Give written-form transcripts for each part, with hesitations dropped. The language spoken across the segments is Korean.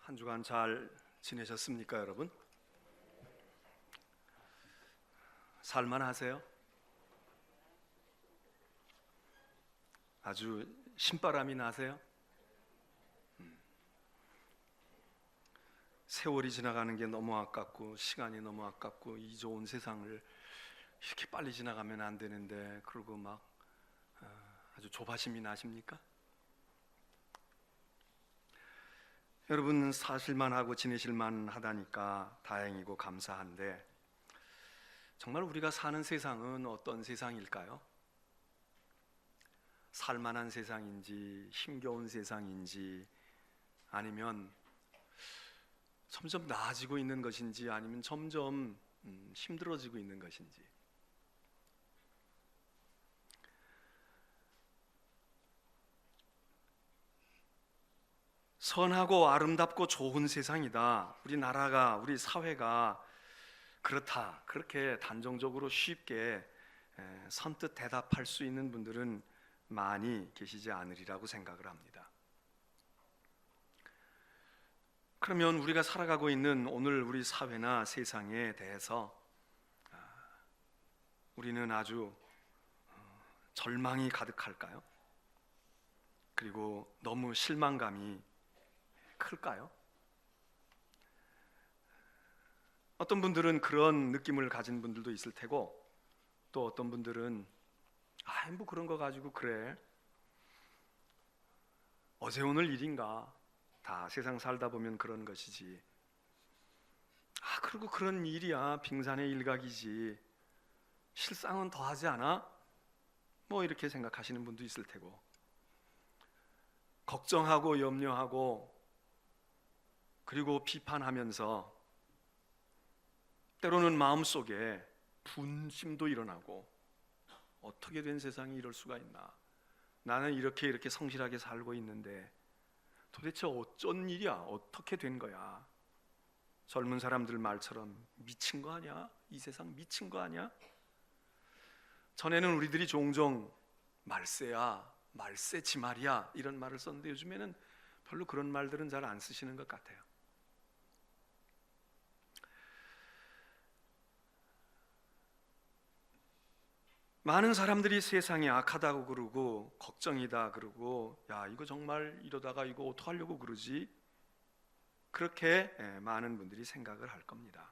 한 주간 잘 지내셨습니까, 여러분? 살만하세요? 아주 신바람이 나세요? 세월이 지나가는 게 너무 아깝고 시간이 너무 아깝고 이 좋은 세상을 이렇게 빨리 지나가면 안 되는데 그러고 막 아주 조바심이 나십니까? 여러분 사실만 하고 지내실만 하다니까 다행이고 감사한데 정말 우리가 사는 세상은 어떤 세상일까요? 살만한 세상인지 힘겨운 세상인지 아니면 점점 나아지고 있는 것인지 아니면 점점 힘들어지고 있는 것인지 선하고 아름답고 좋은 세상이다. 우리 나라가 우리 사회가 그렇다. 그렇게 단정적으로 쉽게 선뜻 대답할 수 있는 분들은 많이 계시지 않으리라고 생각을 합니다. 그러면 우리가 살아가고 있는 오늘 우리 사회나 세상에 대해서 우리는 아주 절망이 가득할까요? 그리고 너무 실망감이 클까요? 어떤 분들은 그런 느낌을 가진 분들도 있을 테고 또 어떤 분들은 뭐 그런 거 가지고 그래 어제 오늘 일인가 다 세상 살다 보면 그런 것이지 그리고 그런 일이야 빙산의 일각이지 실상은 더하지 않아? 뭐 이렇게 생각하시는 분도 있을 테고 걱정하고 염려하고 그리고 비판하면서 때로는 마음속에 분심도 일어나고 어떻게 된 세상이 이럴 수가 있나 나는 이렇게 성실하게 살고 있는데 도대체 어쩐 일이야 어떻게 된 거야 젊은 사람들 말처럼 미친 거 아니야? 이 세상 미친 거 아니야? 전에는 우리들이 종종 말세야 말세지 말이야 이런 말을 썼는데 요즘에는 별로 그런 말들은 잘 안 쓰시는 것 같아요. 많은 사람들이 세상이 악하다고 그러고 걱정이다 그러고 야 이거 정말 이러다가 이거 어떡하려고 그러지? 그렇게 많은 분들이 생각을 할 겁니다.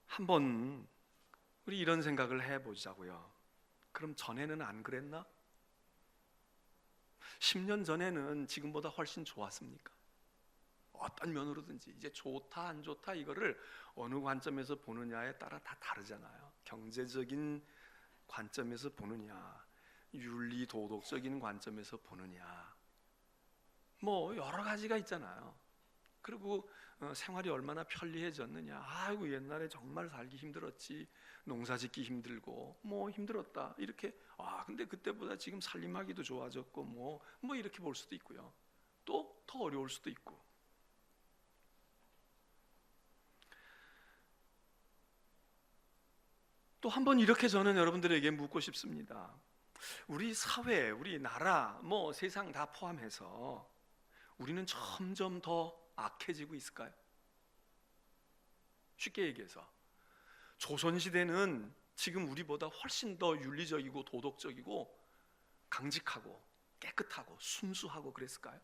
한번 우리 이런 생각을 해보자고요. 그럼 전에는 안 그랬나? 10년 전에는 지금보다 훨씬 좋았습니까? 어떤 면으로든지 이제 좋다 안 좋다 이거를 어느 관점에서 보느냐에 따라 다 다르잖아요. 경제적인 관점에서 보느냐 윤리 도덕적인 관점에서 보느냐 뭐 여러 가지가 있잖아요. 그리고 생활이 얼마나 편리해졌느냐 아이고 옛날에 정말 살기 힘들었지 농사짓기 힘들고 뭐 힘들었다 이렇게 근데 그때보다 지금 살림하기도 좋아졌고 뭐 이렇게 볼 수도 있고요. 또 더 어려울 수도 있고 또 한번 이렇게 저는 여러분들에게 묻고 싶습니다. 우리 사회, 우리 나라, 뭐 세상 다 포함해서 우리는 점점 더 악해지고 있을까요? 쉽게 얘기해서 조선시대는 지금 우리보다 훨씬 더 윤리적이고 도덕적이고 강직하고 깨끗하고 순수하고 그랬을까요?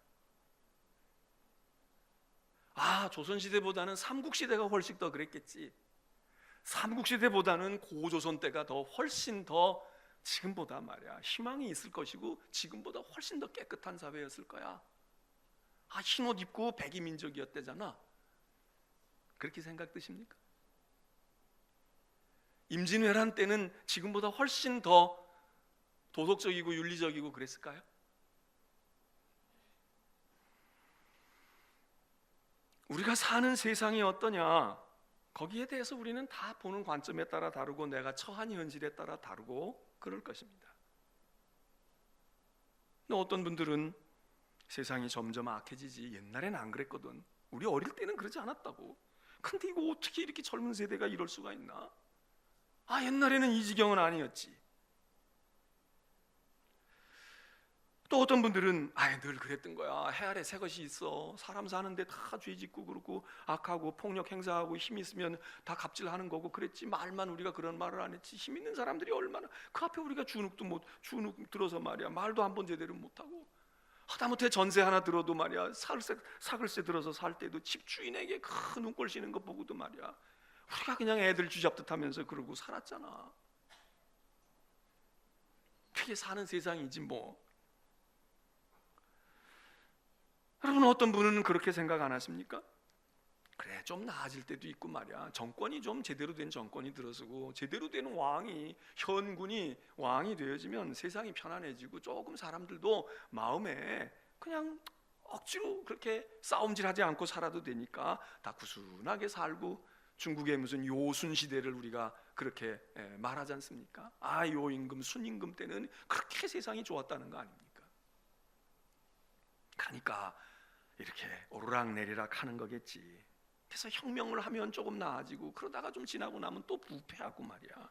조선시대보다는 삼국시대가 훨씬 더 그랬겠지. 삼국시대보다는 고조선 때가 더 훨씬 더 지금보다 말이야 희망이 있을 것이고 지금보다 훨씬 더 깨끗한 사회였을 거야. 흰옷 입고 백이민족이었대잖아. 그렇게 생각되십니까? 임진왜란 때는 지금보다 훨씬 더 도덕적이고 윤리적이고 그랬을까요? 우리가 사는 세상이 어떠냐 거기에 대해서 우리는 다 보는 관점에 따라 다르고 내가 처한 현실에 따라 다르고 그럴 것입니다. 어떤 분들은 세상이 점점 악해지지 옛날엔 안 그랬거든 우리 어릴 때는 그러지 않았다고 근데 이거 어떻게 이렇게 젊은 세대가 이럴 수가 있나? 옛날에는 이 지경은 아니었지. 또 어떤 분들은 늘 그랬던 거야. 해 아래 새 것이 있어. 사람 사는데 다 죄 짓고 그러고 악하고 폭력 행사하고 힘 있으면 다 갑질하는 거고 그랬지. 말만 우리가 그런 말을 안 했지. 힘 있는 사람들이 얼마나 그 앞에 우리가 주눅 들어서 말이야. 말도 한 번 제대로 못 하고 하다못해 전세 하나 들어도 말이야. 사글세 들어서 살 때도 집주인에게 큰 눈꼴 씌는 거 보고도 말이야. 우리가 그냥 애들 쥐잡듯 하면서 그러고 살았잖아. 그게 사는 세상이지 뭐. 여러분, 어떤 분은 그렇게 생각 안 하십니까? 그래, 좀 나아질 때도 있고 말이야. 정권이 좀 제대로 된 정권이 들어서고 제대로 된 왕이, 현군이 왕이 되어지면 세상이 편안해지고 조금 사람들도 마음에 그냥 억지로 그렇게 싸움질하지 않고 살아도 되니까 다 구순하게 살고, 중국의 무슨 요순 시대를 우리가 그렇게 말하지 않습니까? 요임금, 순임금 때는 그렇게 세상이 좋았다는 거 아닙니까? 그러니까 이렇게 오르락내리락 하는 거겠지. 그래서 혁명을 하면 조금 나아지고 그러다가 좀 지나고 나면 또 부패하고 말이야.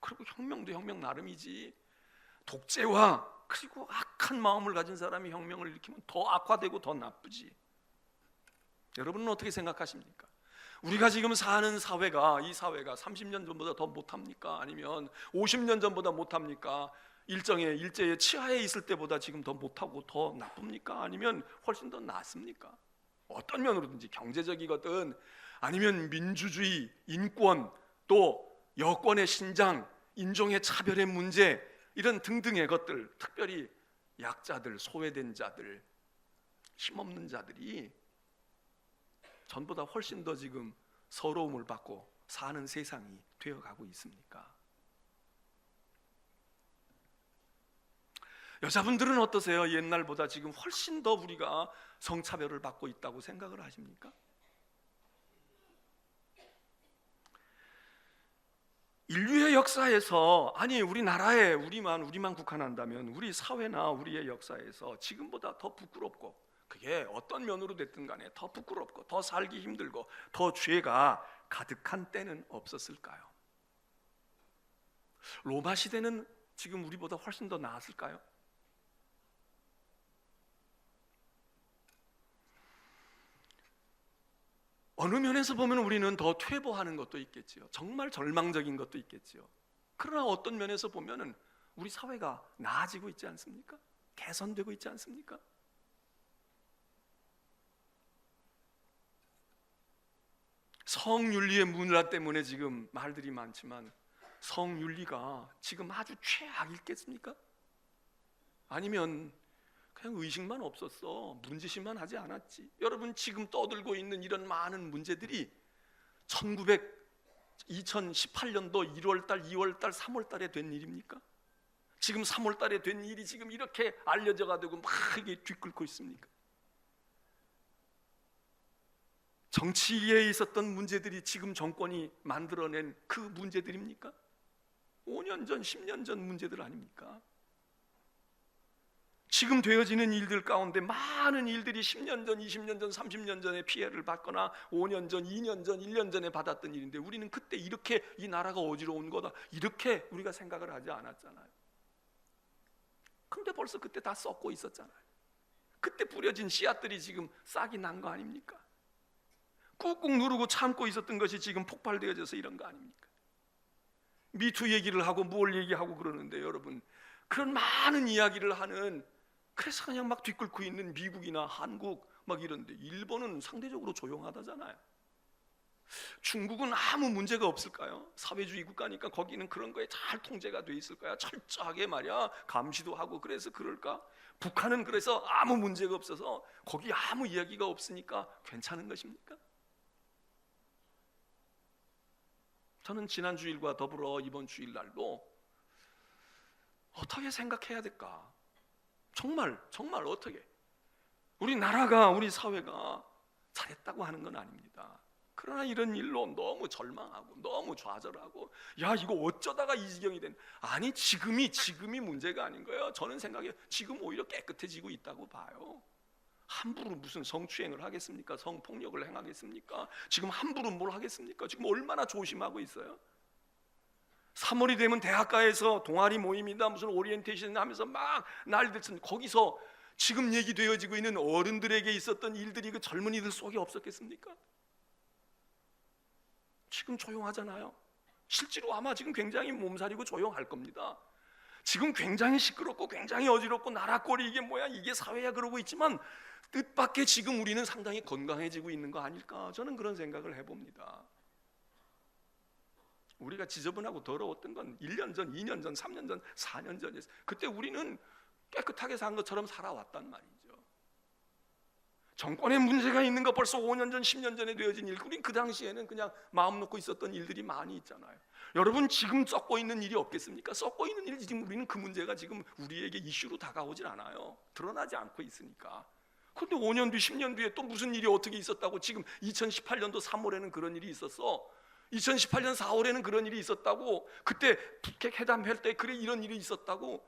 그리고 혁명도 혁명 나름이지. 독재와 그리고 악한 마음을 가진 사람이 혁명을 일으키면 더 악화되고 더 나쁘지. 여러분은 어떻게 생각하십니까? 우리가 지금 사는 사회가, 이 사회가 30년 전보다 더 못합니까? 아니면 50년 전보다 못합니까? 일제의 치하에 있을 때보다 지금 더 못하고 더 나쁩니까? 아니면 훨씬 더 낫습니까? 어떤 면으로든지 경제적이거든, 아니면 민주주의, 인권, 또 여권의 신장, 인종의 차별의 문제, 이런 등등의 것들, 특별히 약자들, 소외된 자들, 힘없는 자들이 전보다 훨씬 더 지금 서러움을 받고 사는 세상이 되어가고 있습니까? 여자분들은 어떠세요? 옛날보다 지금 훨씬 더 우리가 성차별을 받고 있다고 생각을 하십니까? 인류의 역사에서, 아니 우리나라에 우리만 국한한다면 우리 사회나 우리의 역사에서 지금보다 더 부끄럽고, 그게 어떤 면으로 됐든 간에 더 부끄럽고 더 살기 힘들고 더 죄가 가득한 때는 없었을까요? 로마 시대는 지금 우리보다 훨씬 더 나았을까요? 어느 면에서 보면 우리는 더 퇴보하는 것도 있겠지요. 정말 절망적인 것도 있겠지요. 그러나 어떤 면에서 보면은 우리 사회가 나아지고 있지 않습니까? 개선되고 있지 않습니까? 성윤리의 문화 때문에 지금 말들이 많지만 성윤리가 지금 아주 최악이겠습니까? 아니면 그냥 의식만 없었어, 문제심만 하지 않았지. 여러분, 지금 떠들고 있는 이런 많은 문제들이 2018년도 1월달, 2월달, 3월달에 된 일입니까? 지금 3월달에 된 일이 지금 이렇게 알려져가 되고 막 이게 뒤끓고 있습니까? 정치에 있었던 문제들이 지금 정권이 만들어낸 그 문제들입니까? 5년 전, 10년 전 문제들 아닙니까? 지금 되어지는 일들 가운데 많은 일들이 10년 전, 20년 전, 30년 전에 피해를 받거나 5년 전, 2년 전, 1년 전에 받았던 일인데 우리는 그때 이렇게 이 나라가 어지러운 거다, 이렇게 우리가 생각을 하지 않았잖아요. 근데 벌써 그때 다 썩고 있었잖아요. 그때 뿌려진 씨앗들이 지금 싹이 난 거 아닙니까? 꾹꾹 누르고 참고 있었던 것이 지금 폭발되어져서 이런 거 아닙니까? 미투 얘기를 하고 뭘 얘기하고 그러는데 여러분, 그런 많은 이야기를 하는, 그래서 그냥 막 뒤끓고 있는 미국이나 한국 막 이런데, 일본은 상대적으로 조용하다잖아요. 중국은 아무 문제가 없을까요? 사회주의 국가니까 거기는 그런 거에 잘 통제가 돼 있을 거야. 철저하게 말이야 감시도 하고. 그래서 그럴까? 북한은 그래서 아무 문제가 없어서 거기 아무 이야기가 없으니까 괜찮은 것입니까? 저는 지난 주일과 더불어 이번 주일날도 어떻게 생각해야 될까? 정말 어떻게, 우리 나라가, 우리 사회가 잘했다고 하는 건 아닙니다. 그러나 이런 일로 너무 절망하고 너무 좌절하고, 야 이거 어쩌다가 이 지경이 된, 아니 지금이 문제가 아닌 거예요. 저는 생각해요, 지금 오히려 깨끗해지고 있다고 봐요. 함부로 무슨 성추행을 하겠습니까? 성폭력을 행하겠습니까? 지금 함부로 뭘 하겠습니까? 지금 얼마나 조심하고 있어요. 3월이 되면 대학가에서 동아리 모임이다 무슨 오리엔테이션 하면서 막 난리들 친 거기서 지금 얘기되어지고 있는 어른들에게 있었던 일들이 그 젊은이들 속에 없었겠습니까? 지금 조용하잖아요. 실제로 아마 지금 굉장히 몸살이고 조용할 겁니다. 지금 굉장히 시끄럽고 굉장히 어지럽고 나라꼴이 이게 뭐야 이게 사회야 그러고 있지만 뜻밖의 지금 우리는 상당히 건강해지고 있는 거 아닐까, 저는 그런 생각을 해봅니다. 우리가 지저분하고 더러웠던 건 1년 전, 2년 전, 3년 전, 4년 전이었어요. 그때 우리는 깨끗하게 산 것처럼 살아왔단 말이죠. 정권에 문제가 있는 거 벌써 5년 전, 10년 전에 되어진 일, 우린 그 당시에는 그냥 마음 놓고 있었던 일들이 많이 있잖아요. 여러분 지금 썩고 있는 일이 없겠습니까? 썩고 있는 일이 지금 우리는 그 문제가 지금 우리에게 이슈로 다가오질 않아요. 드러나지 않고 있으니까. 근데 5년 뒤, 10년 뒤에 또 무슨 일이 어떻게 있었다고 지금 2018년도 3월에는 그런 일이 있었어. 2018년 4월에는 그런 일이 있었다고. 그때 북핵 회담할 때 그래 이런 일이 있었다고.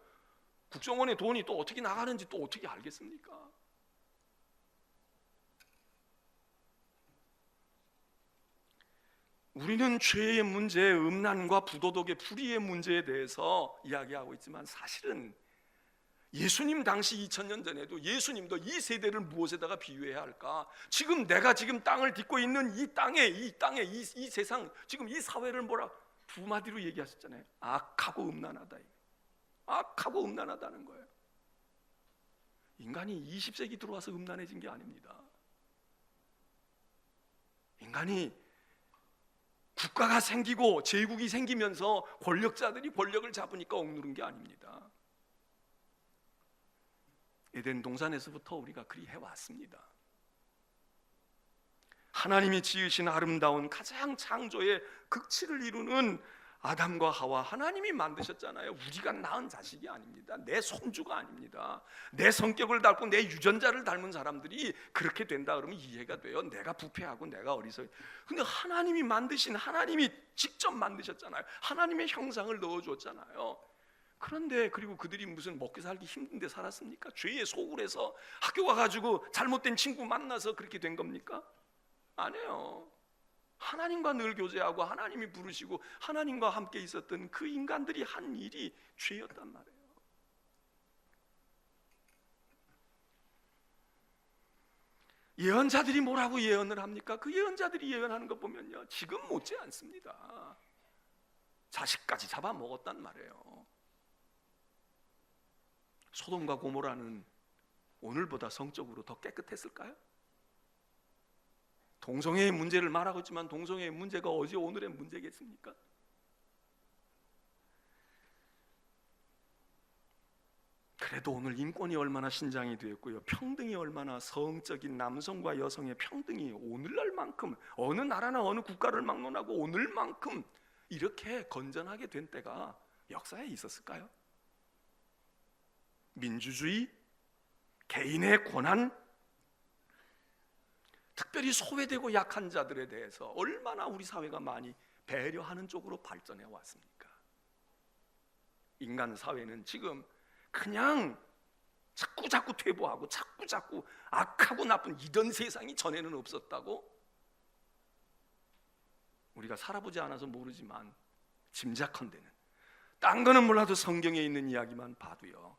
국정원의 돈이 또 어떻게 나가는지 또 어떻게 알겠습니까? 우리는 죄의 문제, 음란과 부도덕의 불의의 문제에 대해서 이야기하고 있지만 사실은 예수님 당시 2000년 전에도 예수님도 이 세대를 무엇에다가 비유해야 할까? 지금 내가 지금 땅을 딛고 있는 이 땅에 이 세상, 지금 이 사회를 뭐라 두 마디로 얘기하셨잖아요. 악하고 음란하다. 악하고 음란하다는 거예요. 인간이 20세기 들어와서 음란해진 게 아닙니다. 인간이 국가가 생기고 제국이 생기면서 권력자들이 권력을 잡으니까 억누른 게 아닙니다. 에덴 동산에서부터 우리가 그리 해왔습니다. 하나님이 지으신 아름다운 가장 창조의 극치를 이루는 아담과 하와, 하나님이 만드셨잖아요. 우리가 낳은 자식이 아닙니다. 내 손주가 아닙니다. 내 성격을 닮고 내 유전자를 닮은 사람들이 그렇게 된다 그러면 이해가 돼요. 내가 부패하고 내가 어리석어. 근데 하나님이 만드신, 하나님이 직접 만드셨잖아요. 하나님의 형상을 넣어줬잖아요. 그런데 그리고 그들이 무슨 먹고 살기 힘든데 살았습니까? 죄의 소굴에서 학교 가가지고 잘못된 친구 만나서 그렇게 된 겁니까? 아니에요. 하나님과 늘 교제하고 하나님이 부르시고 하나님과 함께 있었던 그 인간들이 한 일이 죄였단 말이에요. 예언자들이 뭐라고 예언을 합니까? 그 예언자들이 예언하는 거 보면요, 지금 못지 않습니다. 자식까지 잡아먹었단 말이에요. 소돔과 고모라는 오늘보다 성적으로 더 깨끗했을까요? 동성애의 문제를 말하고 있지만 동성애의 문제가 어제 오늘의 문제겠습니까? 그래도 오늘 인권이 얼마나 신장이 되었고요, 평등이 얼마나, 성적인 남성과 여성의 평등이 오늘날만큼 어느 나라나 어느 국가를 막론하고 오늘만큼 이렇게 건전하게 된 때가 역사에 있었을까요? 민주주의, 개인의 권한, 특별히 소외되고 약한 자들에 대해서 얼마나 우리 사회가 많이 배려하는 쪽으로 발전해 왔습니까? 인간 사회는 지금 그냥 자꾸 퇴보하고 자꾸 악하고 나쁜 이런 세상이 전에는 없었다고? 우리가 살아보지 않아서 모르지만 짐작컨대는, 딴 거는 몰라도 성경에 있는 이야기만 봐도요,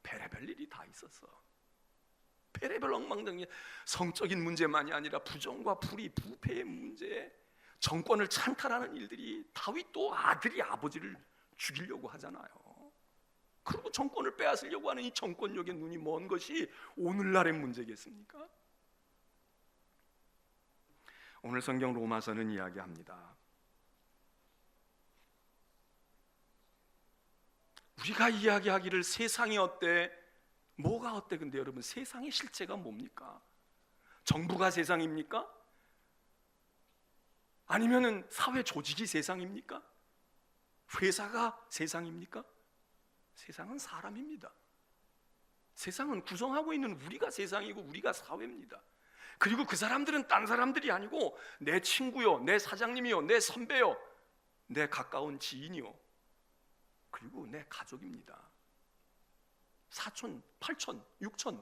별의별 일이 다 있었어. 별의별 엉망진창, 성적인 문제만이 아니라 부정과 불의, 부패의 문제, 정권을 찬탈하는 일들이, 다윗도 아들이 아버지를 죽이려고 하잖아요. 그리고 정권을 빼앗으려고 하는 이 정권력의 눈이 먼 것이 오늘날의 문제겠습니까? 오늘 성경 로마서는 이야기합니다. 우리가 이야기하기를 세상이 어때? 뭐가 어때? 근데 여러분, 세상의 실체가 뭡니까? 정부가 세상입니까? 아니면은 사회 조직이 세상입니까? 회사가 세상입니까? 세상은 사람입니다. 세상은 구성하고 있는 우리가 세상이고 우리가 사회입니다. 그리고 그 사람들은 딴 사람들이 아니고 내 친구요, 내 사장님이요, 내 선배요, 내 가까운 지인이요, 그리고 내 가족입니다. 사촌, 팔촌, 육촌.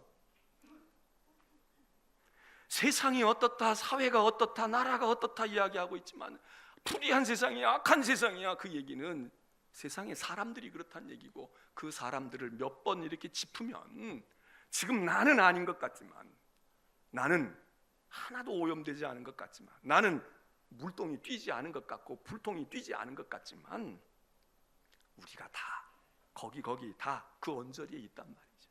세상이 어떻다, 사회가 어떻다, 나라가 어떻다 이야기하고 있지만 불의한 세상이야, 악한 세상이야, 그 얘기는 세상에 사람들이 그렇다는 얘기고, 그 사람들을 몇 번 이렇게 짚으면 지금 나는 아닌 것 같지만, 나는 하나도 오염되지 않은 것 같지만, 나는 물동이 뛰지 않은 것 같고 불통이 뛰지 않은 것 같지만, 우리가 다 거기 다 그 언저리에 있단 말이죠.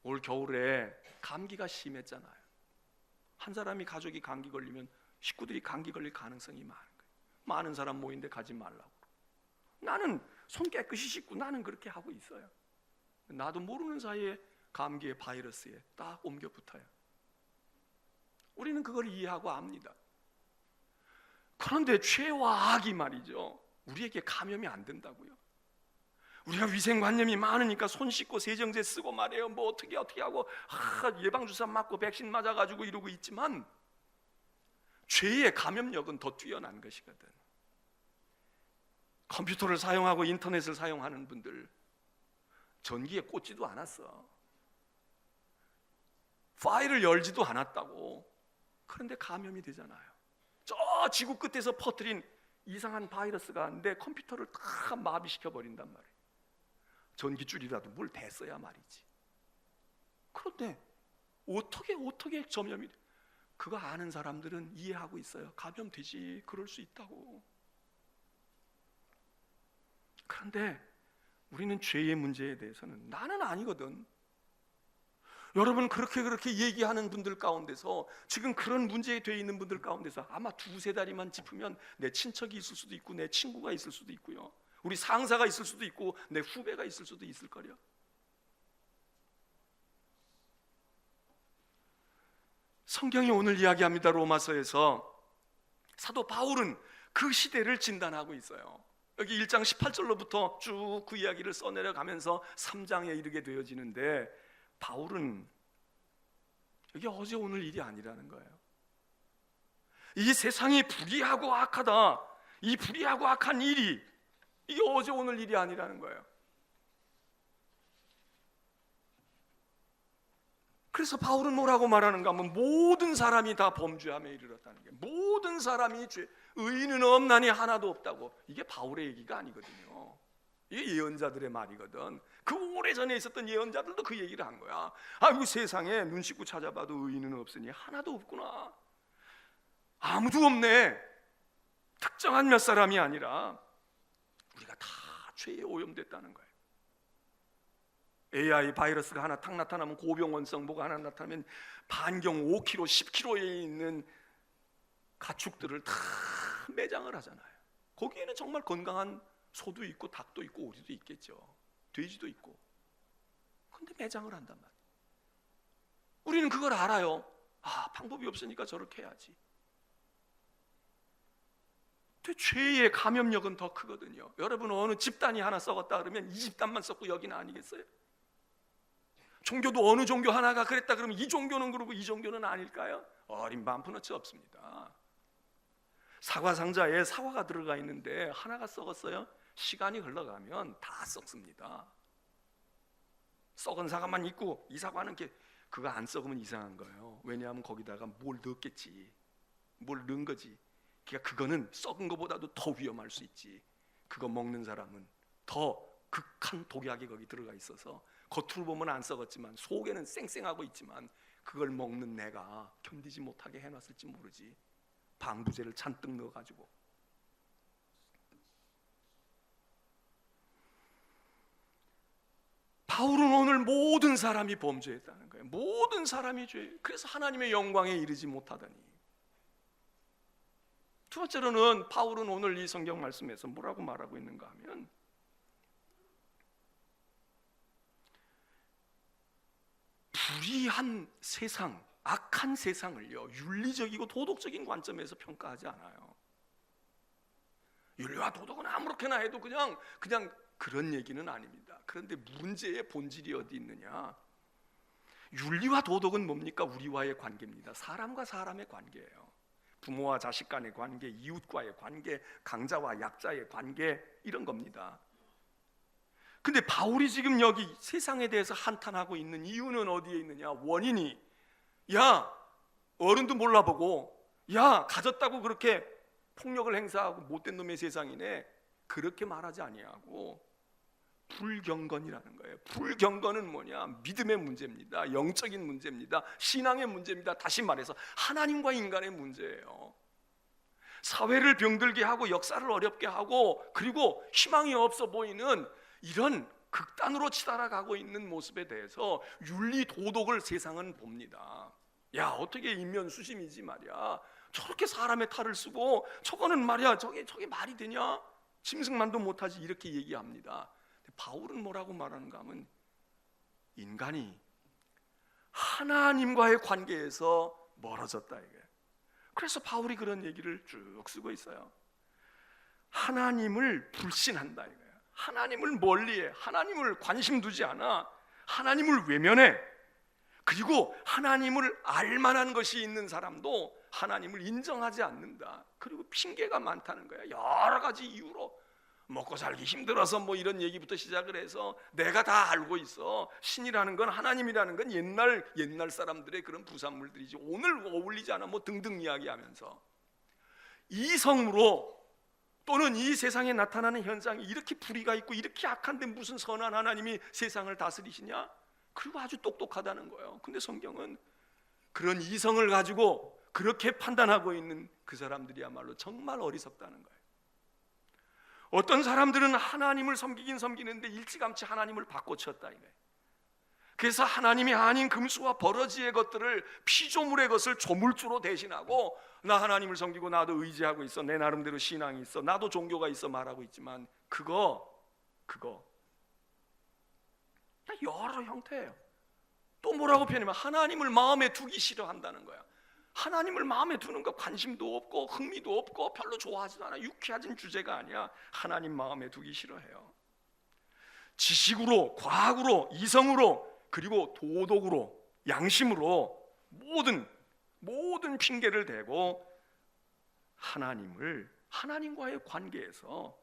올 겨울에 감기가 심했잖아요. 한 사람이 가족이 감기 걸리면 식구들이 감기 걸릴 가능성이 많은 거예요. 많은 사람 모인데 가지 말라고. 나는 손 깨끗이 씻고 나는 그렇게 하고 있어요. 나도 모르는 사이에 감기의 바이러스에 딱 옮겨 붙어요. 우리는 그걸 이해하고 압니다. 그런데 죄와 악이 말이죠, 우리에게 감염이 안 된다고요. 우리가 위생관념이 많으니까 손 씻고 세정제 쓰고 말이에요, 뭐 어떻게 하고 예방주사 맞고 백신 맞아가지고 이러고 있지만, 죄의 감염력은 더 뛰어난 것이거든. 컴퓨터를 사용하고 인터넷을 사용하는 분들 전기에 꽂지도 않았어. 파일을 열지도 않았다고. 그런데 감염이 되잖아요. 저 지구 끝에서 퍼뜨린 이상한 바이러스가 내 컴퓨터를 다 마비시켜 버린단 말이에요. 전기줄이라도 뭘 댔어야 말이지. 그런데 어떻게 전염이 돼? 그거 아는 사람들은 이해하고 있어요. 감염되지, 그럴 수 있다고. 그런데 우리는 죄의 문제에 대해서는 나는 아니거든. 여러분 그렇게 얘기하는 분들 가운데서, 지금 그런 문제에 돼 있는 분들 가운데서 아마 두세 다리만 짚으면 내 친척이 있을 수도 있고 내 친구가 있을 수도 있고요, 우리 상사가 있을 수도 있고 내 후배가 있을 수도 있을 거려. 성경이 오늘 이야기합니다. 로마서에서 사도 바울은 그 시대를 진단하고 있어요. 여기 1장 18절로부터 쭉 그 이야기를 써내려가면서 3장에 이르게 되어지는데, 바울은 이게 어제 오늘 일이 아니라는 거예요. 이 세상이 불의하고 악하다, 이 불의하고 악한 일이 이게 어제 오늘 일이 아니라는 거예요. 그래서 바울은 뭐라고 말하는가 하면, 모든 사람이 다 범죄함에 이르렀다는 게, 모든 사람이 죄, 의인은 없나니 하나도 없다고. 이게 바울의 얘기가 아니거든요. 이게 예언자들의 말이거든. 그 오래전에 있었던 예언자들도 그 얘기를 한 거야. 아이고, 세상에 눈 씻고 찾아봐도 의인은 없으니 하나도 없구나. 아무도 없네. 특정한 몇 사람이 아니라 우리가 다 죄에 오염됐다는 거예요. AI 바이러스가 하나 탁 나타나면, 고병원성 뭐가 하나 나타나면 반경 5km, 10km에 있는 가축들을 다 매장을 하잖아요. 거기에는 정말 건강한 소도 있고 닭도 있고 오리도 있겠죠. 돼지도 있고. 근데 매장을 한단 말이에요. 우리는 그걸 알아요. 방법이 없으니까 저렇게 해야지. 근데 죄의 감염력은 더 크거든요. 여러분, 어느 집단이 하나 썩었다 그러면 이 집단만 썩고 여기는 아니겠어요? 종교도 어느 종교 하나가 그랬다 그러면 이 종교는 그러고 이 종교는 아닐까요? 어린 반푼어치 없습니다. 사과 상자에 사과가 들어가 있는데 하나가 썩었어요? 시간이 흘러가면 다 썩습니다. 썩은 사과만 있고 이 사과는 그거 안 썩으면 이상한 거예요. 왜냐하면 거기다가 뭘 넣었겠지, 뭘 넣은 거지. 그러니까 그거는 썩은 것보다도 더 위험할 수 있지. 그거 먹는 사람은 더 극한 독약이 거기 들어가 있어서 겉으로 보면 안 썩었지만 속에는 쌩쌩하고 있지만, 그걸 먹는 내가 견디지 못하게 해놨을지 모르지. 방부제를 잔뜩 넣어가지고. 바울은 오늘 모든 사람이 범죄했다는 거예요. 모든 사람이 죄. 그래서 하나님의 영광에 이르지 못하다니. 두 번째로는 바울은 오늘 이 성경 말씀에서 뭐라고 말하고 있는가 하면, 불의한 세상, 악한 세상을요, 윤리적이고 도덕적인 관점에서 평가하지 않아요. 윤리와 도덕은 아무렇게나 해도 그냥 그런 얘기는 아닙니다. 그런데 문제의 본질이 어디 있느냐? 윤리와 도덕은 뭡니까? 우리와의 관계입니다. 사람과 사람의 관계예요. 부모와 자식 간의 관계, 이웃과의 관계, 강자와 약자의 관계, 이런 겁니다. 근데 바울이 지금 여기 세상에 대해서 한탄하고 있는 이유는 어디에 있느냐? 원인이, 야, 어른도 몰라보고, 야, 가졌다고 그렇게 폭력을 행사하고 못된 놈의 세상이네, 그렇게 말하지 아니하고 불경건이라는 거예요. 불경건은 뭐냐? 믿음의 문제입니다. 영적인 문제입니다. 신앙의 문제입니다. 다시 말해서 하나님과 인간의 문제예요. 사회를 병들게 하고 역사를 어렵게 하고 그리고 희망이 없어 보이는 이런 극단으로 치달아가고 있는 모습에 대해서 윤리 도덕을 세상은 봅니다. 야, 어떻게 인면수심이지 말이야. 저렇게 사람의 탈을 쓰고 저거는 말이야 저게 말이 되냐? 짐승만도 못하지 이렇게 얘기합니다. 바울은 뭐라고 말하는가 하면 인간이 하나님과의 관계에서 멀어졌다 이거예요. 그래서 바울이 그런 얘기를 쭉 쓰고 있어요. 하나님을 불신한다 이거예요. 하나님을 멀리해. 하나님을 관심 두지 않아. 하나님을 외면해. 그리고 하나님을 알만한 것이 있는 사람도 하나님을 인정하지 않는다. 그리고 핑계가 많다는 거야. 여러 가지 이유로 먹고 살기 힘들어서 뭐 이런 얘기부터 시작을 해서 내가 다 알고 있어. 신이라는 건 하나님이라는 건 옛날 사람들의 그런 부산물들이지 오늘 어울리지 않아 뭐 등등 이야기하면서 이성으로 또는 이 세상에 나타나는 현상이 이렇게 불의가 있고 이렇게 악한데 무슨 선한 하나님이 세상을 다스리시냐? 그리고 아주 똑똑하다는 거예요. 근데 성경은 그런 이성을 가지고 그렇게 판단하고 있는 그 사람들이야말로 정말 어리석다는 거예요. 어떤 사람들은 하나님을 섬기긴 섬기는데 일찌감치 하나님을 바꿔쳤다 이거예요. 그래서 하나님이 아닌 금수와 버러지의 것들을 피조물의 것을 조물주로 대신하고 나 하나님을 섬기고 나도 의지하고 있어. 내 나름대로 신앙이 있어. 나도 종교가 있어 말하고 있지만 그거 여러 형태예요. 또 뭐라고 표현하면 하나님을 마음에 두기 싫어한다는 거야. 하나님을 마음에 두는 거 관심도 없고 흥미도 없고 별로 좋아하지도 않아. 유쾌하진 주제가 아니야. 하나님 마음에 두기 싫어해요. 지식으로, 과학으로, 이성으로 그리고 도덕으로, 양심으로 모든 핑계를 대고 하나님과의 관계에서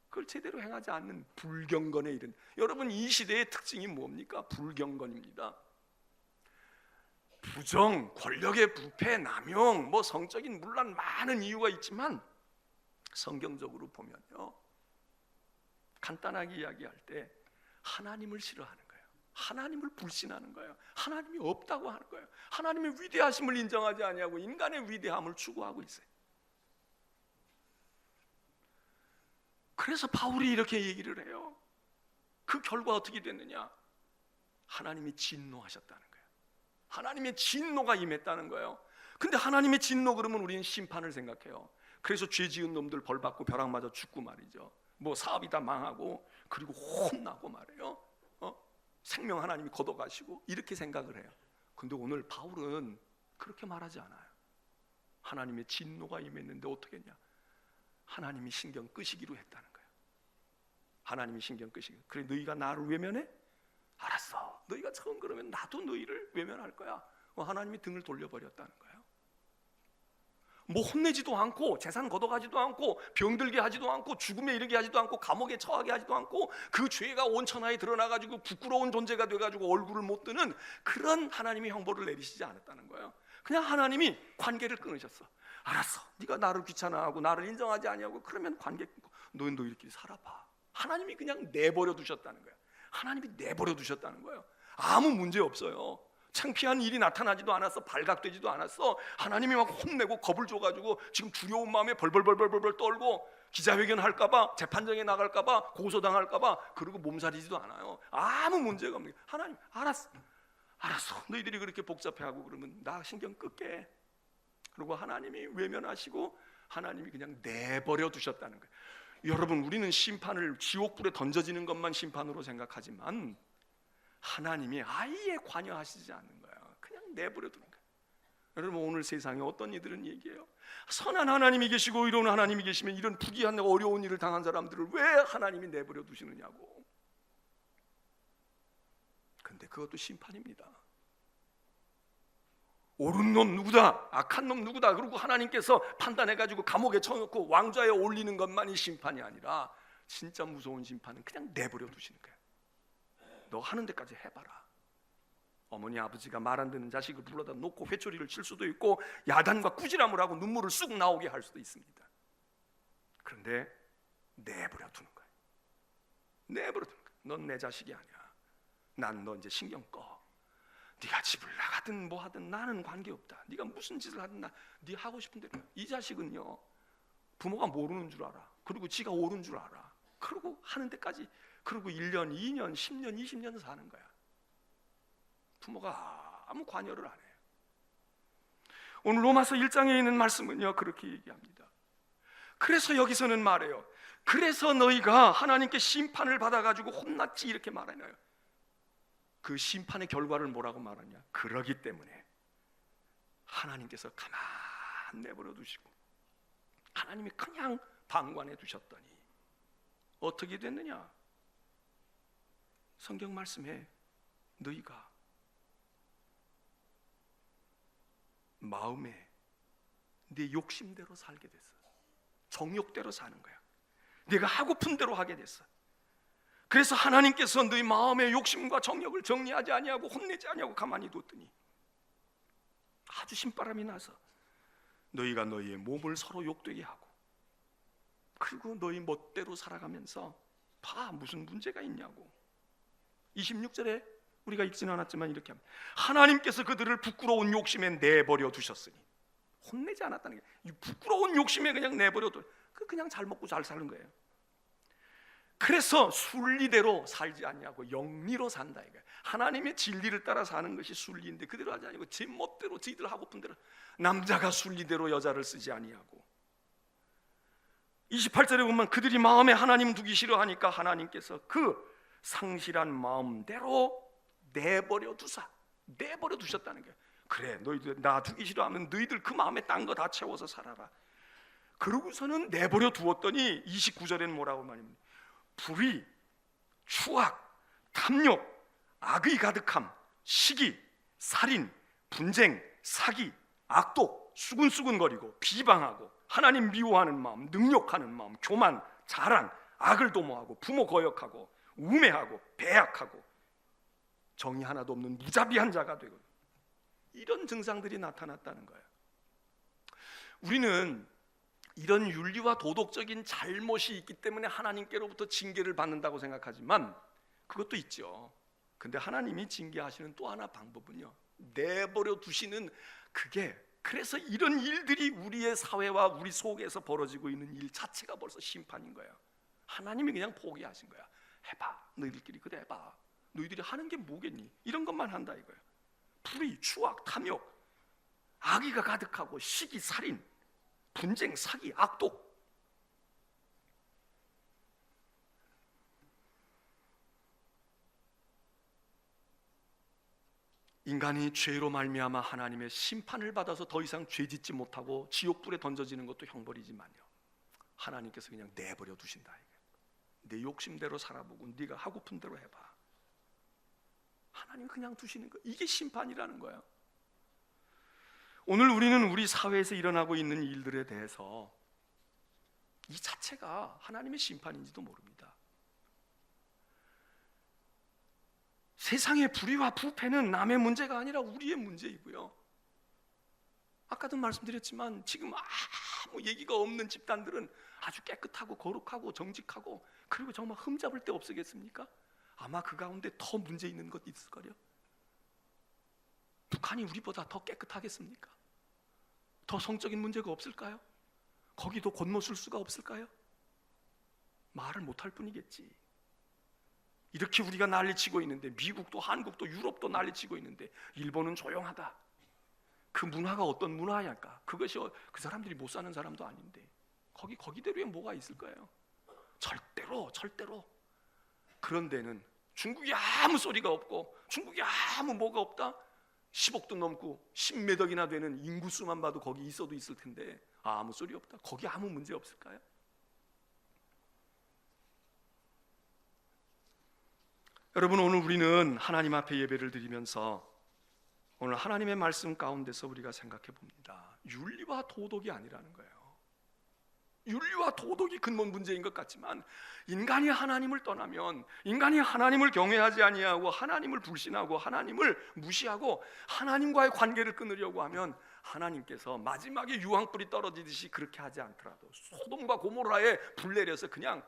그걸 제대로 행하지 않는 불경건에 이른. 여러분 이 시대의 특징이 뭡니까? 불경건입니다. 부정, 권력의 부패, 남용, 뭐 성적인 물론 많은 이유가 있지만 성경적으로 보면요, 간단하게 이야기할 때 하나님을 싫어하는 거예요. 하나님을 불신하는 거예요. 하나님이 없다고 하는 거예요. 하나님의 위대하심을 인정하지 아니하고 인간의 위대함을 추구하고 있어요. 그래서 바울이 이렇게 얘기를 해요. 그 결과 어떻게 됐느냐? 하나님이 진노하셨다는 거예요. 하나님의 진노가 임했다는 거예요. 근데 하나님의 진노 그러면 우리는 심판을 생각해요. 그래서 죄 지은 놈들 벌 받고 벼락 맞아 죽고 말이죠. 뭐 사업이 다 망하고 그리고 혼나고 말이에요. 생명 하나님이 걷어가시고 이렇게 생각을 해요. 근데 오늘 바울은 그렇게 말하지 않아요. 하나님의 진노가 임했는데 어떻게 했냐? 하나님이 신경 끄시기로 했다는 거예요. 하나님이 신경 끄시기로. 그래 너희가 나를 외면해? 알았어. 너희가 처음 그러면 나도 너희를 외면할 거야. 하나님이 등을 돌려버렸다는 거예요. 뭐 혼내지도 않고 재산 걷어가지도 않고 병들게 하지도 않고 죽음에 이르게 하지도 않고 감옥에 처하게 하지도 않고 그 죄가 온천하에 드러나가지고 부끄러운 존재가 돼가지고 얼굴을 못 드는 그런 하나님이 형벌을 내리시지 않았다는 거예요. 그냥 하나님이 관계를 끊으셨어. 알았어. 네가 나를 귀찮아하고 나를 인정하지 아니하고 그러면 관계 끊고 너희는 너희들끼리 살아봐. 하나님이 그냥 내버려 두셨다는 거예요. 하나님이 내버려 두셨다는 거예요. 아무 문제 없어요. 창피한 일이 나타나지도 않았어. 발각되지도 않았어. 하나님이 막 혼내고 겁을 줘가지고 지금 두려운 마음에 벌벌 떨고 기자회견 할까봐, 재판정에 나갈까봐, 고소당할까봐 그러고 몸살이지도 않아요. 아무 문제가 없는 거예요. 하나님 알았어. 너희들이 그렇게 복잡해하고 그러면 나 신경 끌게. 그리고 하나님이 외면하시고 하나님이 그냥 내버려 두셨다는 거예요. 여러분 우리는 심판을 지옥불에 던져지는 것만 심판으로 생각하지만 하나님이 아예 관여하시지 않는 거예요. 그냥 내버려 두는 거예요. 여러분 오늘 세상에 어떤 이들은 얘기해요. 선한 하나님이 계시고 의로운 하나님이 계시면 이런 부귀한 어려운 일을 당한 사람들을 왜 하나님이 내버려 두시느냐고. 근데 그것도 심판입니다. 옳은 놈 누구다, 악한 놈 누구다, 그리고 하나님께서 판단해가지고 감옥에 쳐놓고 왕좌에 올리는 것만이 심판이 아니라 진짜 무서운 심판은 그냥 내버려 두시는 거예요. 너 하는 데까지 해봐라. 어머니 아버지가 말 안 듣는 자식을 불러다 놓고 회초리를 칠 수도 있고 야단과 꾸지람을 하고 눈물을 쑥 나오게 할 수도 있습니다. 그런데 내버려 두는 거예요. 내버려 두는 거예요. 넌 내 자식이 아니야. 난 너 이제 신경 꺼. 네가 집을 나가든 뭐 하든 나는 관계없다. 네가 무슨 짓을 하든 네 하고 싶은 대로. 이 자식은요, 부모가 모르는 줄 알아. 그리고 지가 옳은 줄 알아. 그러고 하는 데까지, 그리고 1년, 2년, 10년, 20년 사는 거야. 부모가 아무 관여를 안 해요. 오늘 로마서 1장에 있는 말씀은요, 그렇게 얘기합니다. 그래서 여기서는 말해요. 그래서 너희가 하나님께 심판을 받아가지고 혼났지, 이렇게 말하나요? 그 심판의 결과를 뭐라고 말하냐? 그러기 때문에 하나님께서 가만 내버려 두시고 하나님이 그냥 방관해 두셨더니 어떻게 됐느냐? 성경 말씀에 너희가 마음에 네 욕심대로 살게 됐어. 정욕대로 사는 거야. 네가 하고픈 대로 하게 됐어. 그래서 하나님께서 너희 마음의 욕심과 정욕을 정리하지 아니하고 혼내지 아니하고 가만히 뒀더니 아주 신바람이 나서 너희가 너희의 몸을 서로 욕되게 하고, 그리고 너희 멋대로 살아가면서 봐, 무슨 문제가 있냐고. 26절에 우리가 읽지는 않았지만 이렇게 합니다. 하나님께서 그들을 부끄러운 욕심에 내버려 두셨으니, 혼내지 않았다는 게, 이 부끄러운 욕심에 그냥 내버려 둬. 그냥 잘 먹고 잘 사는 거예요. 그래서 순리대로 살지 않냐고, 영리로 산다 이거예요. 하나님의 진리를 따라 사는 것이 순리인데 그대로 하지 아니고 제 멋대로 저희들 하고픈 대로. 남자가 순리대로 여자를 쓰지 아니하고. 28절에 보면 그들이 마음에 하나님 두기 싫어하니까 하나님께서 그 상실한 마음대로 내버려 두셨다는 거예요. 그래, 너희들 나 두기 싫어하면 너희들 그 마음에 딴 거 다 채워서 살아라. 그러고서는 내버려 두었더니 29절에는 뭐라고 말합니까? 불의, 추악, 탐욕, 악의 가득함, 시기, 살인, 분쟁, 사기, 악독, 수근수근거리고 비방하고 하나님 미워하는 마음, 능욕하는 마음, 교만, 자랑, 악을 도모하고 부모 거역하고 우매하고 배약하고 정의 하나도 없는 무자비한 자가 되고, 이런 증상들이 나타났다는 거예요. 우리는 이런 윤리와 도덕적인 잘못이 있기 때문에 하나님께로부터 징계를 받는다고 생각하지만 그것도 있죠. 근데 하나님이 징계하시는 또 하나 방법은요, 내버려 두시는 그게, 그래서 이런 일들이 우리의 사회와 우리 속에서 벌어지고 있는 일 자체가 벌써 심판인 거예요. 하나님이 그냥 포기하신 거야. 해봐, 너희들끼리 그래 해봐. 너희들이 하는 게 뭐겠니? 이런 것만 한다 이거예요. 불의, 추악, 탐욕, 악의가 가득하고 시기, 살인, 분쟁, 사기, 악독. 인간이 죄로 말미암아 하나님의 심판을 받아서 더 이상 죄짓지 못하고 지옥불에 던져지는 것도 형벌이지만요, 하나님께서 그냥 내버려 두신다 이거예요. 내 욕심대로 살아보고 네가 하고픈 대로 해봐. 하나님 그냥 두시는 거, 이게 심판이라는 거예요. 오늘 우리는 우리 사회에서 일어나고 있는 일들에 대해서 이 자체가 하나님의 심판인지도 모릅니다. 세상의 불의와 부패는 남의 문제가 아니라 우리의 문제이고요, 아까도 말씀드렸지만 지금 아무 얘기가 없는 집단들은 아주 깨끗하고 거룩하고 정직하고, 그리고 정말 흠잡을 데 없으겠습니까? 아마 그 가운데 더 문제 있는 것 있을 거요. 북한이 우리보다 더 깨끗하겠습니까? 더 성적인 문제가 없을까요? 거기도 건너설 수가 없을까요? 말을 못할 뿐이겠지. 이렇게 우리가 난리치고 있는데, 미국도 한국도 유럽도 난리치고 있는데 일본은 조용하다. 그 문화가 어떤 문화일까? 그것이 그 사람들이 못 사는 사람도 아닌데 거기대로에 뭐가 있을 거예요? 절대로. 그런 데는 중국이 아무 소리가 없고, 중국이 아무 뭐가 없다. 10억도 넘고 10몇 억이나 되는 인구수만 봐도 거기 있어도 있을 텐데 아무 소리 없다. 거기 아무 문제 없을까요? 여러분, 오늘 우리는 하나님 앞에 예배를 드리면서 오늘 하나님의 말씀 가운데서 우리가 생각해 봅니다. 윤리와 도덕이 아니라는 거예요. 윤리와 도덕이 근본 문제인 것 같지만, 인간이 하나님을 떠나면, 인간이 하나님을 경외하지 아니하고 하나님을 불신하고 하나님을 무시하고 하나님과의 관계를 끊으려고 하면 하나님께서 마지막에 유황불이 떨어지듯이 그렇게 하지 않더라도 소돔과 고모라에 불 내려서 그냥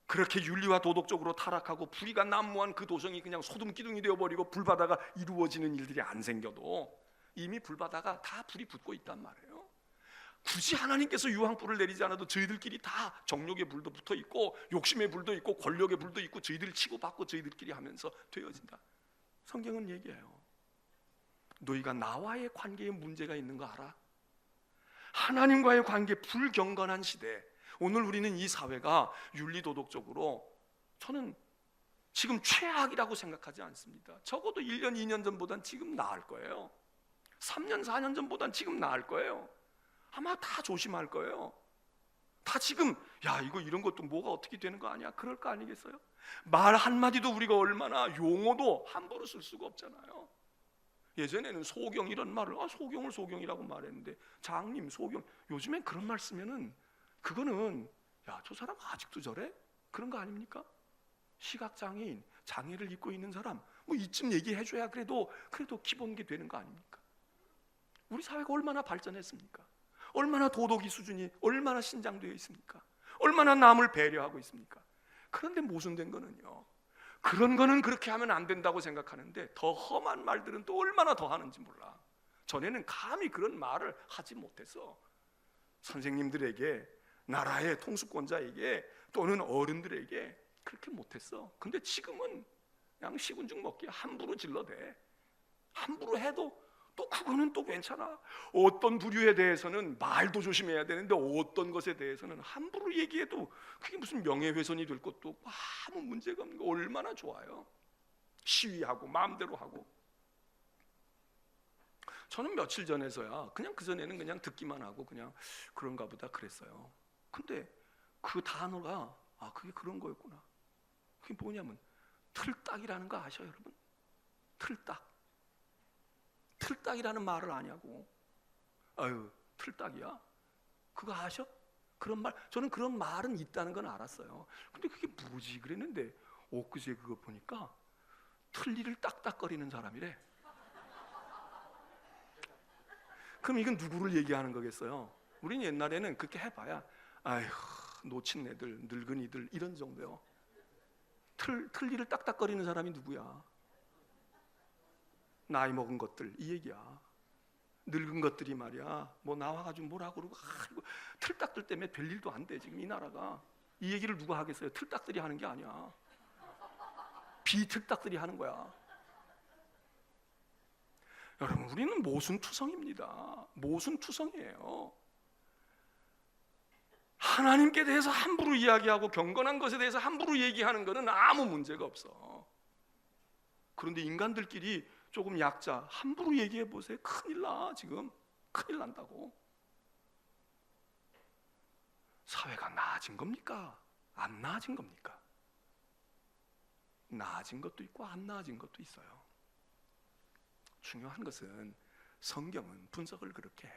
그렇게 윤리와 도덕적으로 타락하고 불의가 난무한 그 도성이 그냥 소금 기둥이 되어버리고 불바다가 이루어지는 일들이 안 생겨도 이미 불바다가 다 불이 붙고 있단 말이에요. 굳이 하나님께서 유황불을 내리지 않아도 저희들끼리 다 정욕의 불도 붙어 있고 욕심의 불도 있고 권력의 불도 있고 저희들이 치고받고 저희들끼리 하면서 되어진다. 성경은 얘기해요. 너희가 나와의 관계에 문제가 있는 거 알아? 하나님과의 관계 불경건한 시대, 오늘 우리는 이 사회가 윤리도덕적으로 저는 지금 최악이라고 생각하지 않습니다. 적어도 1년, 2년 전보단 지금 나을 거예요. 3년, 4년 전보단 지금 나을 거예요. 아마 다 조심할 거예요. 다 지금 야 이거 이런 것도 뭐가 어떻게 되는 거 아니야? 그럴 거 아니겠어요? 말 한마디도 우리가 얼마나 용어도 함부로 쓸 수가 없잖아요. 예전에는 소경 이런 말을 소경을 소경이라고 말했는데 장님 소경, 요즘엔 그런 말 쓰면은 그거는 야 저 사람 아직도 저래? 그런 거 아닙니까? 시각장애인, 장애를 입고 있는 사람 뭐 이쯤 얘기해줘야 그래도 기본 게 되는 거 아닙니까? 우리 사회가 얼마나 발전했습니까? 얼마나 도덕의 수준이 얼마나 신장되어 있습니까? 얼마나 남을 배려하고 있습니까? 그런데 모순된 거는요, 그런 거는 그렇게 하면 안 된다고 생각하는데 더 험한 말들은 또 얼마나 더 하는지 몰라. 전에는 감히 그런 말을 하지 못해서 선생님들에게, 나라의 통수권자에게 또는 어른들에게 그렇게 못했어. 근데 지금은 그냥 식은죽 먹기 함부로 질러대. 함부로 해도 또 그거는 또 괜찮아. 어떤 부류에 대해서는 말도 조심해야 되는데 어떤 것에 대해서는 함부로 얘기해도 그게 무슨 명예훼손이 될 것도 없고 아무 문제가 없는 거 얼마나 좋아요. 시위하고 마음대로 하고. 저는 며칠 전에서야 그냥 그전에는 그냥 듣기만 하고 그냥 그런가 보다 그랬어요. 근데 그 단어가 그게 그런 거였구나. 그게 뭐냐면 틀딱이라는 거 아셔 여러분? 틀딱. 틀딱이라는 말을 아냐고. 아유 틀딱이야? 그거 아셔? 그런 말, 저는 그런 말은 있다는 건 알았어요. 근데 그게 뭐지 그랬는데 엊그제 그거 보니까 틀니를 딱딱거리는 사람이래. 그럼 이건 누구를 얘기하는 거겠어요? 우린 옛날에는 그렇게 해봐야 아휴 놓친 애들, 늙은이들 이런 정도요. 틀니를 딱딱거리는 사람이 누구야? 나이 먹은 것들 이 얘기야. 늙은 것들이 말이야 뭐 나와가지고 뭐라 그러고 틀딱들 때문에 별일도 안 돼. 지금 이 나라가. 이 얘기를 누가 하겠어요? 틀딱들이 하는 게 아니야. 비틀딱들이 하는 거야. 여러분 우리는 모순투성입니다. 모순투성이에요. 하나님께 대해서 함부로 이야기하고 경건한 것에 대해서 함부로 얘기하는 것은 아무 문제가 없어. 그런데 인간들끼리 조금 약자 함부로 얘기해 보세요. 큰일 나. 지금 큰일 난다고. 사회가 나아진 겁니까? 안 나아진 겁니까? 나아진 것도 있고 안 나아진 것도 있어요. 중요한 것은 성경은 분석을 그렇게 해.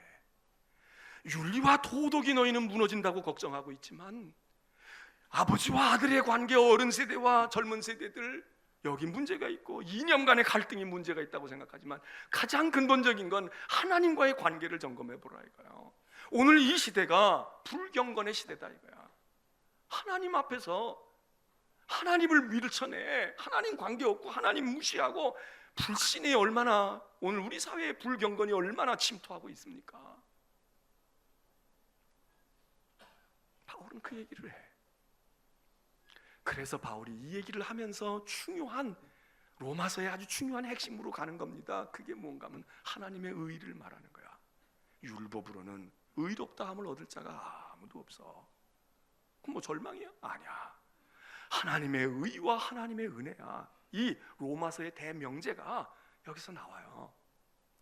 윤리와 도덕이 너희는 무너진다고 걱정하고 있지만 아버지와 아들의 관계, 어른 세대와 젊은 세대들 여기 문제가 있고 이념 간의 갈등이 문제가 있다고 생각하지만 가장 근본적인 건 하나님과의 관계를 점검해 보라 이거예요. 오늘 이 시대가 불경건의 시대다 이거야. 하나님 앞에서 하나님을 밀쳐내 하나님 관계 없고 하나님 무시하고 불신이 얼마나, 오늘 우리 사회의 불경건이 얼마나 침투하고 있습니까? 바울은 그 얘기를 해. 그래서 바울이 이 얘기를 하면서 중요한, 로마서의 아주 중요한 핵심으로 가는 겁니다. 그게 뭔가 하면 하나님의 의를 말하는 거야. 율법으로는 의롭다함을 얻을 자가 아무도 없어. 그럼 뭐 절망이야? 아니야. 하나님의 의와 하나님의 은혜야. 이 로마서의 대명제가 여기서 나와요.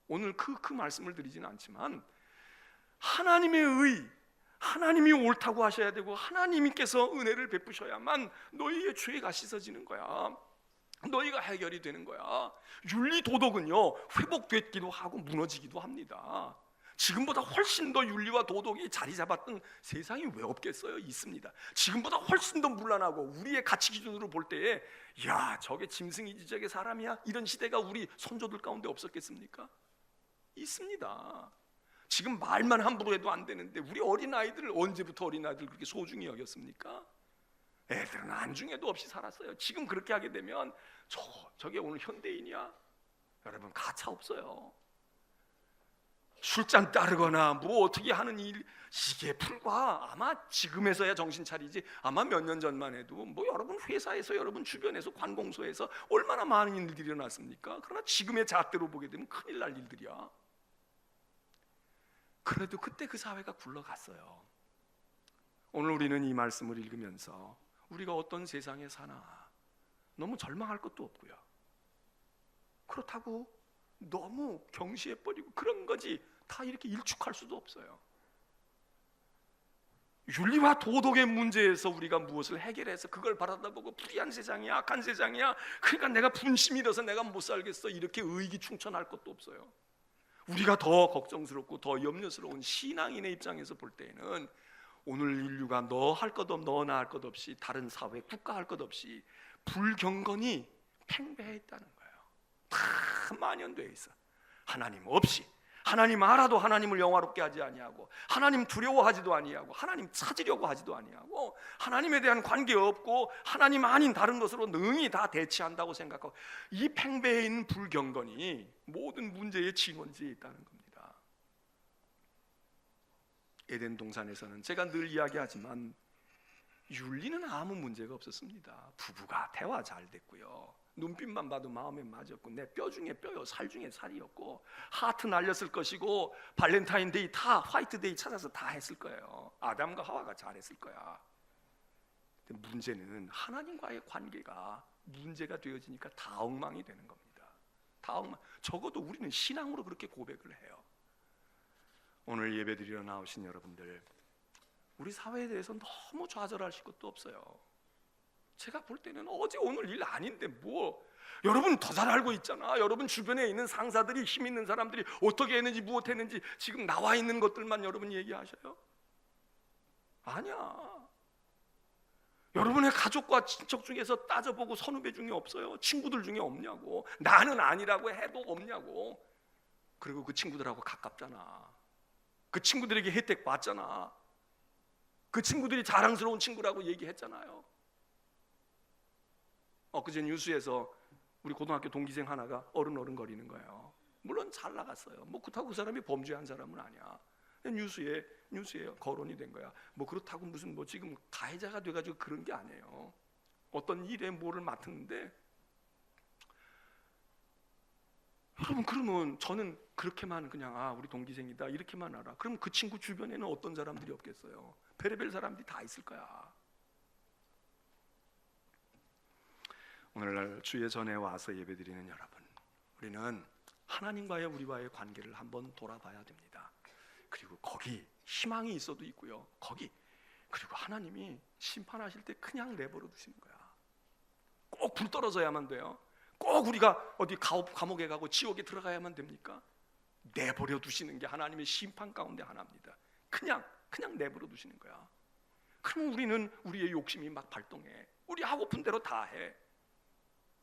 오늘 그 말씀을 드리지는 않지만 하나님의 의, 하나님이 옳다고 하셔야 되고 하나님께서 은혜를 베푸셔야만 너희의 죄가 씻어지는 거야. 너희가 해결이 되는 거야. 윤리 도덕은요 회복되기도 하고 무너지기도 합니다. 지금보다 훨씬 더 윤리와 도덕이 자리 잡았던 세상이 왜 없겠어요? 있습니다. 지금보다 훨씬 더 문란하고 우리의 가치 기준으로 볼 때에 야 저게 짐승이지 저게 사람이야? 이런 시대가 우리 선조들 가운데 없었겠습니까? 있습니다. 지금 말만 함부로 해도 안 되는데 우리 어린아이들을 언제부터 어린아이들 그렇게 소중히 여겼습니까? 애들은 안중에도 없이 살았어요. 지금 그렇게 하게 되면 저게 오늘 현대인이야? 여러분 가차 없어요. 술잔 따르거나 뭐 어떻게 하는 일, 이게 불과 아마 지금에서야 정신 차리지 아마 몇 년 전만 해도 뭐 여러분 회사에서 여러분 주변에서 관공서에서 얼마나 많은 일들이 일어났습니까? 그러나 지금의 잣대로 보게 되면 큰일 날 일들이야. 그래도 그때 그 사회가 굴러갔어요. 오늘 우리는 이 말씀을 읽으면서 우리가 어떤 세상에 사나 너무 절망할 것도 없고요, 그렇다고 너무 경시해버리고 그런 거지 다 이렇게 일축할 수도 없어요. 윤리와 도덕의 문제에서 우리가 무엇을 해결해서 그걸 바라다보고 불의한 세상이야, 악한 세상이야, 그러니까 내가 분심이 일어서 내가 못 살겠어, 이렇게 의기충천할 것도 없어요. 우리가 더 걱정스럽고 더 염려스러운 신앙인의 입장에서 볼 때에는 오늘 인류가 너 할 것 없, 너나 할 것 없이 다른 사회, 국가 할 것 없이 불경건이 팽배해 있다는 거예요. 다 만연되어 있어. 하나님 없이, 하나님 알아도 하나님을 영화롭게 하지 아니하고, 하나님 두려워하지도 아니하고, 하나님 찾으려고 하지도 아니하고, 하나님에 대한 관계 없고 하나님 아닌 다른 것으로 능히 다 대치한다고 생각하고, 이 팽배해 있는 불경건이 모든 문제의 진원지에 있다는 겁니다. 에덴 동산에서는 제가 늘 이야기하지만 윤리는 아무 문제가 없었습니다. 부부가 대화 잘 됐고요, 눈빛만 봐도 마음에 맞았고, 내 뼈 중에 뼈요, 살 중에 살이었고, 하트 날렸을 것이고, 발렌타인데이 다 화이트데이 찾아서 다 했을 거예요. 아담과 하와가 잘했을 거야. 근데 문제는 하나님과의 관계가 문제가 되어지니까 다 엉망이 되는 겁니다. 다 엉망. 적어도 우리는 신앙으로 그렇게 고백을 해요. 오늘 예배드리러 나오신 여러분들, 우리 사회에 대해서 너무 좌절하실 것도 없어요. 제가 볼 때는 어제 오늘 일 아닌데 뭐, 여러분 더 잘 알고 있잖아. 여러분 주변에 있는 상사들이, 힘 있는 사람들이 어떻게 했는지 무엇 했는지 지금 나와 있는 것들만 여러분 얘기하셔요? 아니야. 여러분의 가족과 친척 중에서 따져보고 선후배 중에 없어요? 친구들 중에 없냐고. 나는 아니라고 해도 없냐고. 그리고 그 친구들하고 가깝잖아. 그 친구들에게 혜택 받잖아. 그 친구들이 자랑스러운 친구라고 얘기했잖아요. 엊그제 뉴스에서 우리 고등학교 동기생 하나가 어른거리는 거예요. 물론 잘 나갔어요. 뭐 그렇다고 그 사람이 범죄한 사람은 아니야. 뉴스에 거론이 된 거야. 뭐 그렇다고 무슨 뭐 지금 가해자가 돼가지고 그런 게 아니에요. 어떤 일에 뭐를 맡았는데, 여러분 그러면 저는 그렇게만 그냥 우리 동기생이다 이렇게만 알아. 그럼 그 친구 주변에는 어떤 사람들이 없겠어요? 별의별 사람들이 다 있을 거야. 오늘날 주의 전에 와서 예배드리는 여러분, 우리는 하나님과의 우리와의 관계를 한번 돌아봐야 됩니다. 그리고 거기 희망이 있어도 있고요, 그리고 하나님이 심판하실 때 그냥 내버려 두시는 거야. 꼭 불 떨어져야만 돼요? 꼭 우리가 어디 감옥에 가고 지옥에 들어가야만 됩니까? 내버려 두시는 게 하나님의 심판 가운데 하나입니다. 그냥 내버려 두시는 거야. 그럼 우리는 우리의 욕심이 막 발동해. 우리 하고픈 대로 다 해.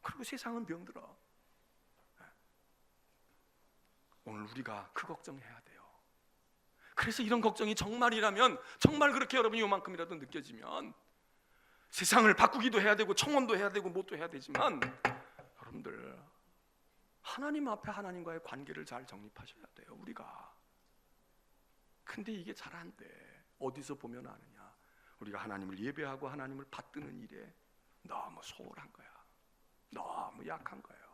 그리고 세상은 병들어. 오늘 우리가 그 걱정해야 돼요. 그래서 이런 걱정이 정말이라면, 정말 그렇게 여러분이 요만큼이라도 느껴지면 세상을 바꾸기도 해야 되고 청원도 해야 되고 뭣도 해야 되지만, 여러분들 하나님 앞에 하나님과의 관계를 잘 정립하셔야 돼요, 우리가. 근데 이게 잘 안 돼. 어디서 보면 아느냐? 우리가 하나님을 예배하고 하나님을 받드는 일에 너무 소홀한 거야. 너무 약한 거예요.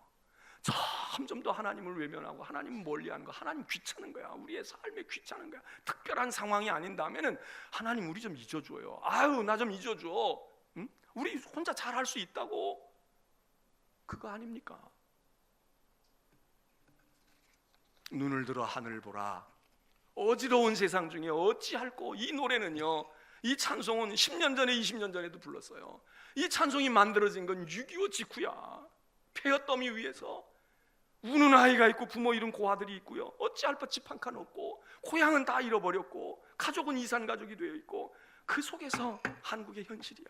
점점 더 하나님을 외면하고 하나님 멀리하는 거, 하나님 귀찮은 거야. 우리의 삶에 귀찮은 거야. 특별한 상황이 아닌다면은 하나님 우리 좀 잊어줘요. 나 좀 잊어줘. 응? 우리 혼자 잘할 수 있다고. 그거 아닙니까? 눈을 들어 하늘을 보라. 어지러운 세상 중에 어찌할꼬. 이 노래는요, 이 찬송은 10년 전에 20년 전에도 불렀어요. 이 찬송이 만들어진 건 6.25 직후야. 폐허더미 위에서 우는 아이가 있고 부모 잃은 고아들이 있고요, 어찌할 바 집 한 칸 없고 고향은 다 잃어버렸고 가족은 이산 가족이 되어 있고, 그 속에서 한국의 현실이야.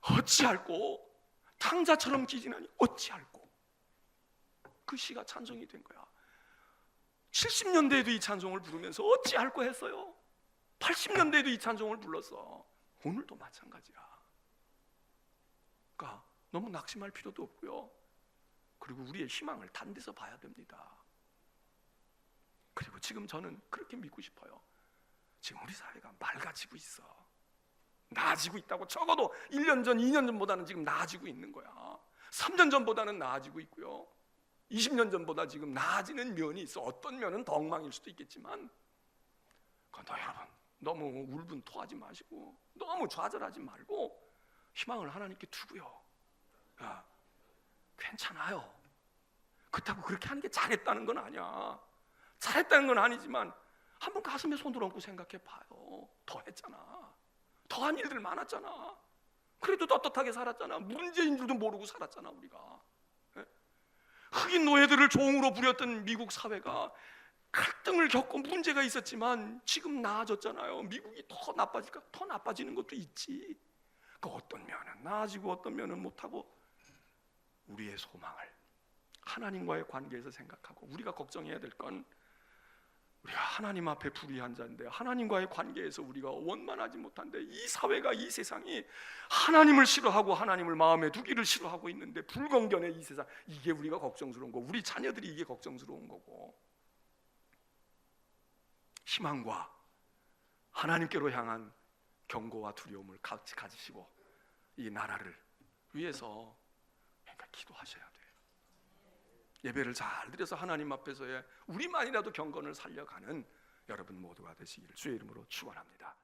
어찌할꼬. 탕자처럼 기진하니 어찌할꼬. 그 시가 찬송이 된 거야. 70년대에도 이 찬송을 부르면서 어찌할 거 했어요. 80년대에도 이 찬송을 불렀어. 오늘도 마찬가지야. 그러니까 너무 낙심할 필요도 없고요. 그리고 우리의 희망을 단 데서 봐야 됩니다. 그리고 지금 저는 그렇게 믿고 싶어요. 지금 우리 사회가 맑아지고 있어. 나아지고 있다고. 적어도 1년 전, 2년 전보다는 지금 나아지고 있는 거야. 3년 전보다는 나아지고 있고요. 20년 전보다 지금 나아지는 면이 있어. 어떤 면은 더 엉망일 수도 있겠지만, 그러나 여러분 너무 울분토하지 마시고 너무 좌절하지 말고 희망을 하나님께 두고요. 야, 괜찮아요. 그렇다고 그렇게 하는 게 잘했다는 건 아니야. 잘했다는 건 아니지만 한번 가슴에 손을 얹고 생각해 봐요. 더 했잖아. 더한 일들 많았잖아. 그래도 떳떳하게 살았잖아. 문제인 줄도 모르고 살았잖아 우리가. 흑인 노예들을 종으로 부렸던 미국 사회가 갈등을 겪고 문제가 있었지만 지금 나아졌잖아요. 미국이 더 나빠질까? 더 나빠지는 것도 있지. 그 어떤 면은 나아지고 어떤 면은 못하고, 우리의 소망을 하나님과의 관계에서 생각하고, 우리가 걱정해야 될 건 우리가 하나님 앞에 불의한 자인데 하나님과의 관계에서 우리가 원만하지 못한데, 이 사회가, 이 세상이 하나님을 싫어하고 하나님을 마음에 두기를 싫어하고 있는데, 불건견의 이 세상, 이게 우리가 걱정스러운 거고, 우리 자녀들이 이게 걱정스러운 거고, 희망과 하나님께로 향한 경고와 두려움을 같이 가지시고 이 나라를 위해서 그러니까 기도하셔야 돼요. 예배를 잘 드려서 하나님 앞에서의 우리만이라도 경건을 살려가는 여러분 모두가 되시기를 주의 이름으로 축원합니다.